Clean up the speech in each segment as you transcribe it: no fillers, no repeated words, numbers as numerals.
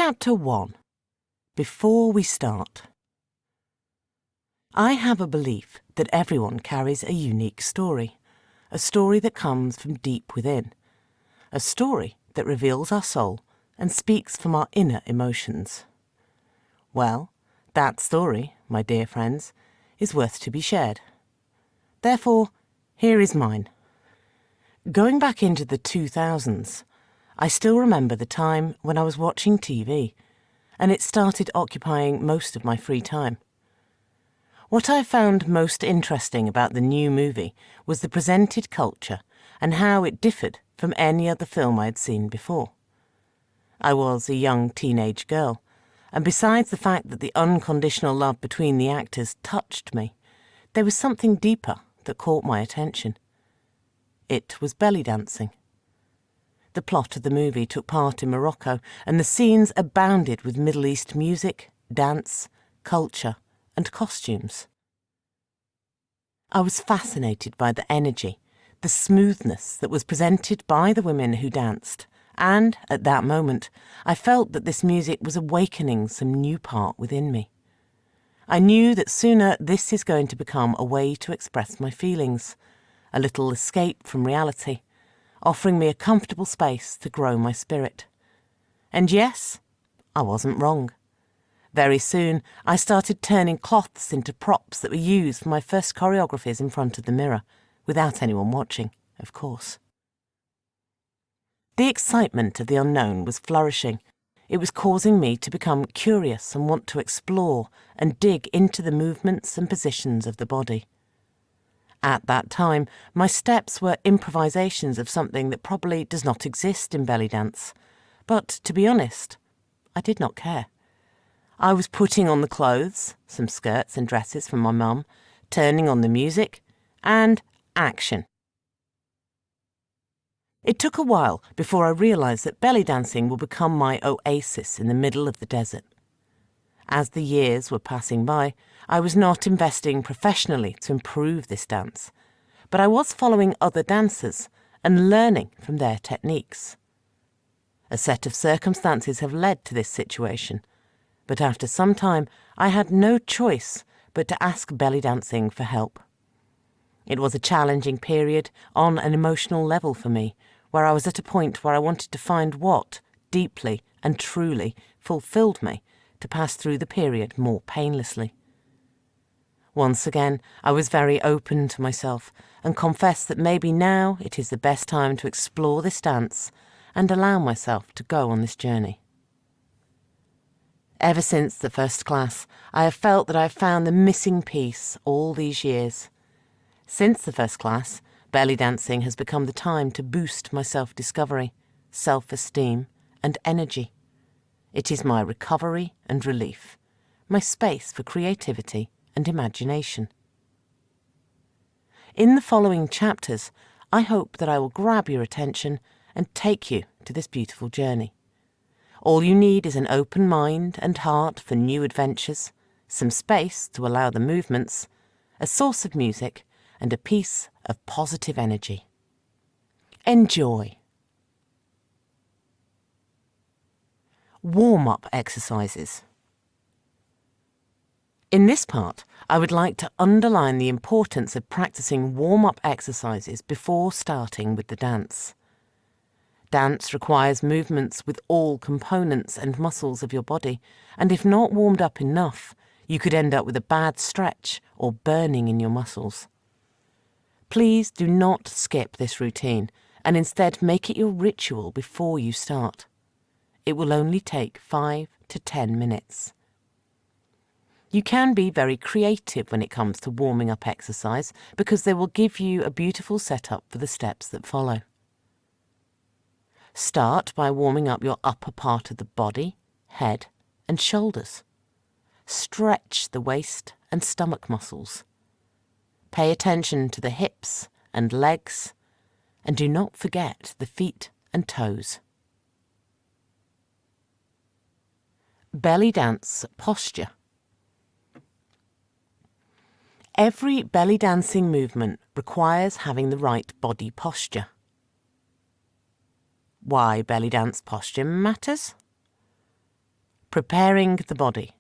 Chapter 1. Before we start. I have a belief that everyone carries a unique story, a story that comes from deep within, a story that reveals our soul and speaks from our inner emotions. Well, that story, my dear friends, is worth to be shared. Therefore, here is mine. Going back into the 2000s, I still remember the time when I was watching TV, and it started occupying most of my free time. What I found most interesting about the new movie was the presented culture and how it differed from any other film I had seen before. I was a young teenage girl, and besides the fact that the unconditional love between the actors touched me, there was something deeper that caught my attention. It was belly dancing. The plot of the movie took part in Morocco, and the scenes abounded with Middle East music, dance, culture, and costumes. I was fascinated by the energy, the smoothness that was presented by the women who danced, and, at that moment, I felt that this music was awakening some new part within me. I knew that sooner this is going to become a way to express my feelings, a little escape from reality, offering me a comfortable space to grow my spirit. And yes, I wasn't wrong. Very soon, I started turning cloths into props that were used for my first choreographies in front of the mirror, without anyone watching, of course. The excitement of the unknown was flourishing. It was causing me to become curious and want to explore and dig into the movements and positions of the body. At that time, my steps were improvisations of something that probably does not exist in belly dance. But, to be honest, I did not care. I was putting on the clothes, some skirts and dresses from my mum, turning on the music, and action. It took a while before I realised that belly dancing would become my oasis in the middle of the desert. As the years were passing by, I was not investing professionally to improve this dance, but I was following other dancers and learning from their techniques. A set of circumstances have led to this situation, but after some time I had no choice but to ask belly dancing for help. It was a challenging period on an emotional level for me, where I was at a point where I wanted to find what, deeply and truly, fulfilled me to pass through the period more painlessly. Once again, I was very open to myself and confessed that maybe now it is the best time to explore this dance and allow myself to go on this journey. Ever since the first class, I have felt that I have found the missing piece all these years. Since the first class, belly dancing has become the time to boost my self-discovery, self-esteem, and energy. It is my recovery and relief, my space for creativity and imagination. In the following chapters, I hope that I will grab your attention and take you to this beautiful journey. All you need is an open mind and heart for new adventures, some space to allow the movements, a source of music, and a piece of positive energy. Enjoy. Warm-up exercises. In this part, I would like to underline the importance of practicing warm-up exercises before starting with the dance. Dance requires movements with all components and muscles of your body, and if not warmed up enough, you could end up with a bad stretch or burning in your muscles. Please do not skip this routine, and instead make it your ritual before you start. It will only take 5 to 10 minutes. You can be very creative when it comes to warming up exercise because they will give you a beautiful setup for the steps that follow. Start by warming up your upper part of the body, head, and shoulders. Stretch the waist and stomach muscles. Pay attention to the hips and legs, and do not forget the feet and toes. Belly dance posture. Every belly dancing movement requires having the right body posture. Why belly dance posture matters? Preparing the body.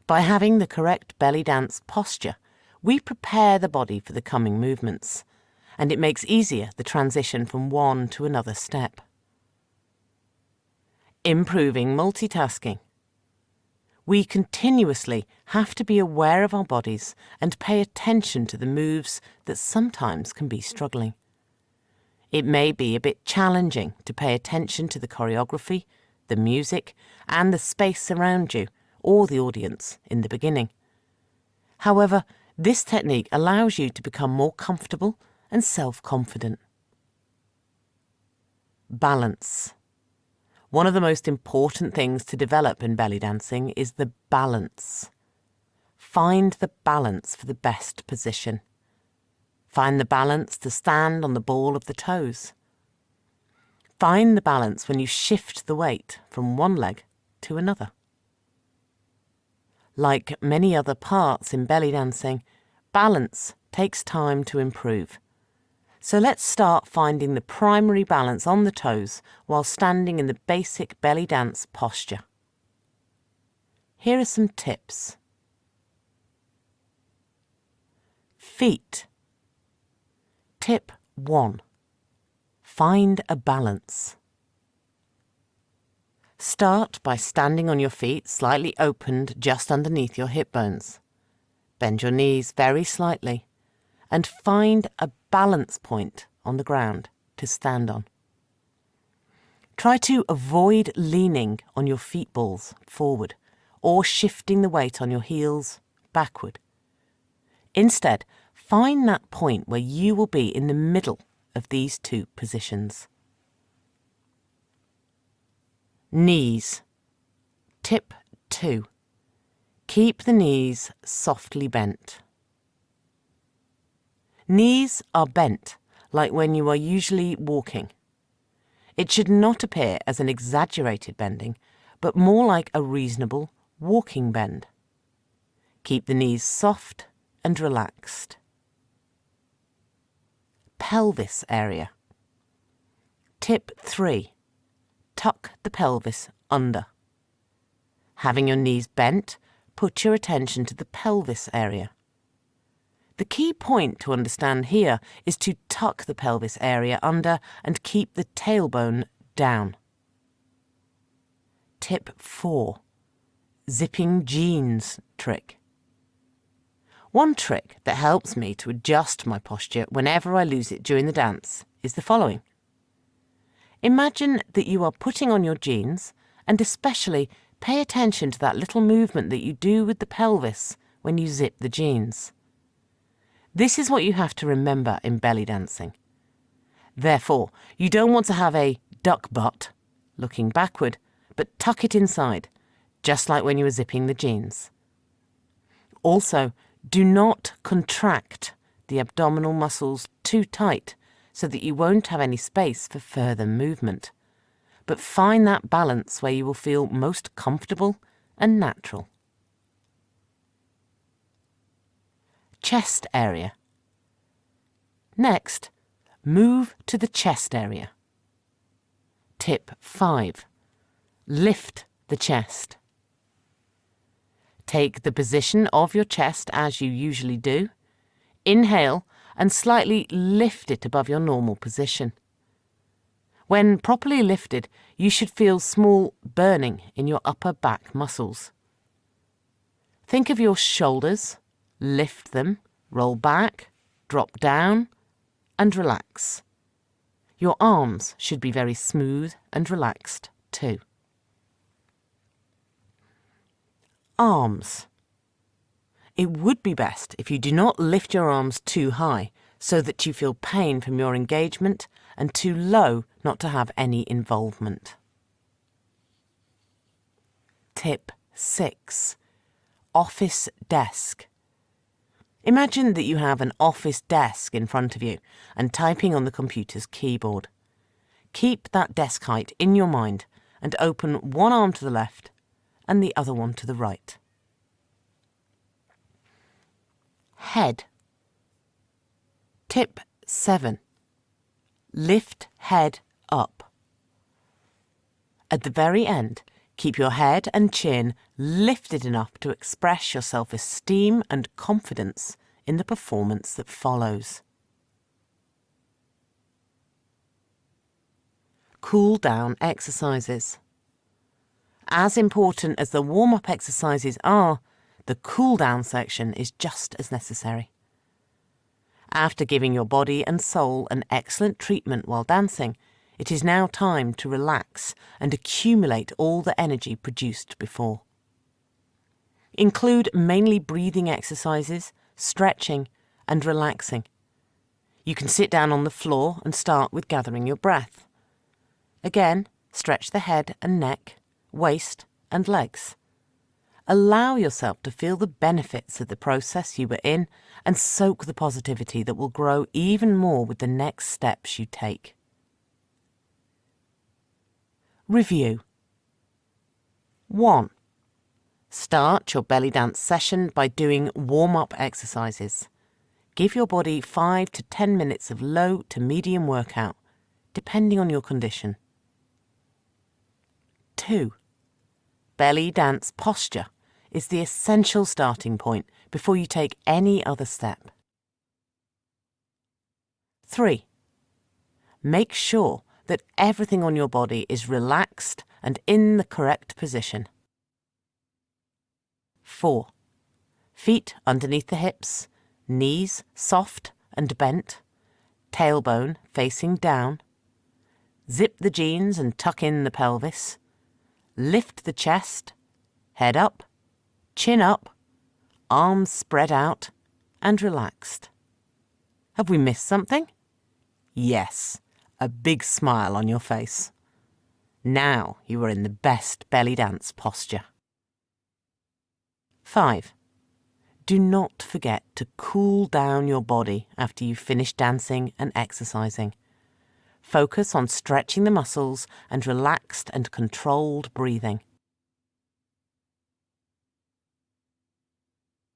By having the correct belly dance posture, we prepare the body for the coming movements, and it makes easier the transition from one to another step. Improving multitasking. We continuously have to be aware of our bodies and pay attention to the moves that sometimes can be struggling. It may be a bit challenging to pay attention to the choreography, the music, and the space around you or the audience in the beginning. However, this technique allows you to become more comfortable and self-confident. Balance. One of the most important things to develop in belly dancing is the balance. Find the balance for the best position. Find the balance to stand on the ball of the toes. Find the balance when you shift the weight from one leg to another. Like many other parts in belly dancing, balance takes time to improve. So let's start finding the primary balance on the toes while standing in the basic belly dance posture. Here are some tips. Feet. Tip 1. Find a balance. Start by standing on your feet slightly opened just underneath your hip bones. Bend your knees very slightly and find a balance point on the ground to stand on. Try to avoid leaning on your feet balls forward or shifting the weight on your heels backward. Instead, find that point where you will be in the middle of these two positions. Knees. Tip 2. Keep the knees softly bent. Knees are bent like when you are usually walking. It should not appear as an exaggerated bending, but more like a reasonable walking bend. Keep the knees soft and relaxed. Pelvis area. Tip 3. Tuck the pelvis under. Having your knees bent, put your attention to the pelvis area. The key point to understand here is to tuck the pelvis area under and keep the tailbone down. Tip 4. Zipping jeans trick. One trick that helps me to adjust my posture whenever I lose it during the dance is the following. Imagine that you are putting on your jeans and especially pay attention to that little movement that you do with the pelvis when you zip the jeans. This is what you have to remember in belly dancing. Therefore, you don't want to have a duck butt, looking backward, but tuck it inside, just like when you were zipping the jeans. Also, do not contract the abdominal muscles too tight so that you won't have any space for further movement. But find that balance where you will feel most comfortable and natural. Chest area. Next, move to the chest area. Tip 5. Lift the chest. Take the position of your chest as you usually do. Inhale and slightly lift it above your normal position. When properly lifted, you should feel small burning in your upper back muscles. Think of your shoulders, lift them, roll back, drop down, and relax. Your arms should be very smooth and relaxed too. Arms. It would be best if you do not lift your arms too high so that you feel pain from your engagement and too low not to have any involvement. Tip 6. Office desk. Imagine that you have an office desk in front of you and typing on the computer's keyboard. Keep that desk height in your mind and open one arm to the left and the other one to the right. Head. Tip 7. Lift head up. At the very end, Keep your head and chin lifted enough to express your self-esteem and confidence in the performance that follows. Cool down exercises. As important as the warm-up exercises are, the cool down section is just as necessary. After giving your body and soul an excellent treatment while dancing, it is now time to relax and accumulate all the energy produced before. Include mainly breathing exercises, stretching, and relaxing. You can sit down on the floor and start with gathering your breath. Again, stretch the head and neck, waist, and legs. Allow yourself to feel the benefits of the process you were in and soak the positivity that will grow even more with the next steps you take. Review. 1. Start your belly dance session by doing warm-up exercises. Give your body 5 to 10 minutes of low to medium workout, depending on your condition. 2. Belly dance posture is the essential starting point before you take any other step. 3. Make sure that everything on your body is relaxed and in the correct position. 4. Feet underneath the hips, knees soft and bent, tailbone facing down. Zip the jeans and tuck in the pelvis. Lift the chest, head up, chin up, arms spread out and relaxed. Have we missed something? Yes, a big smile on your face. Now you are in the best belly dance posture. 5. Do not forget to cool down your body after you finish dancing and exercising. Focus on stretching the muscles and relaxed and controlled breathing.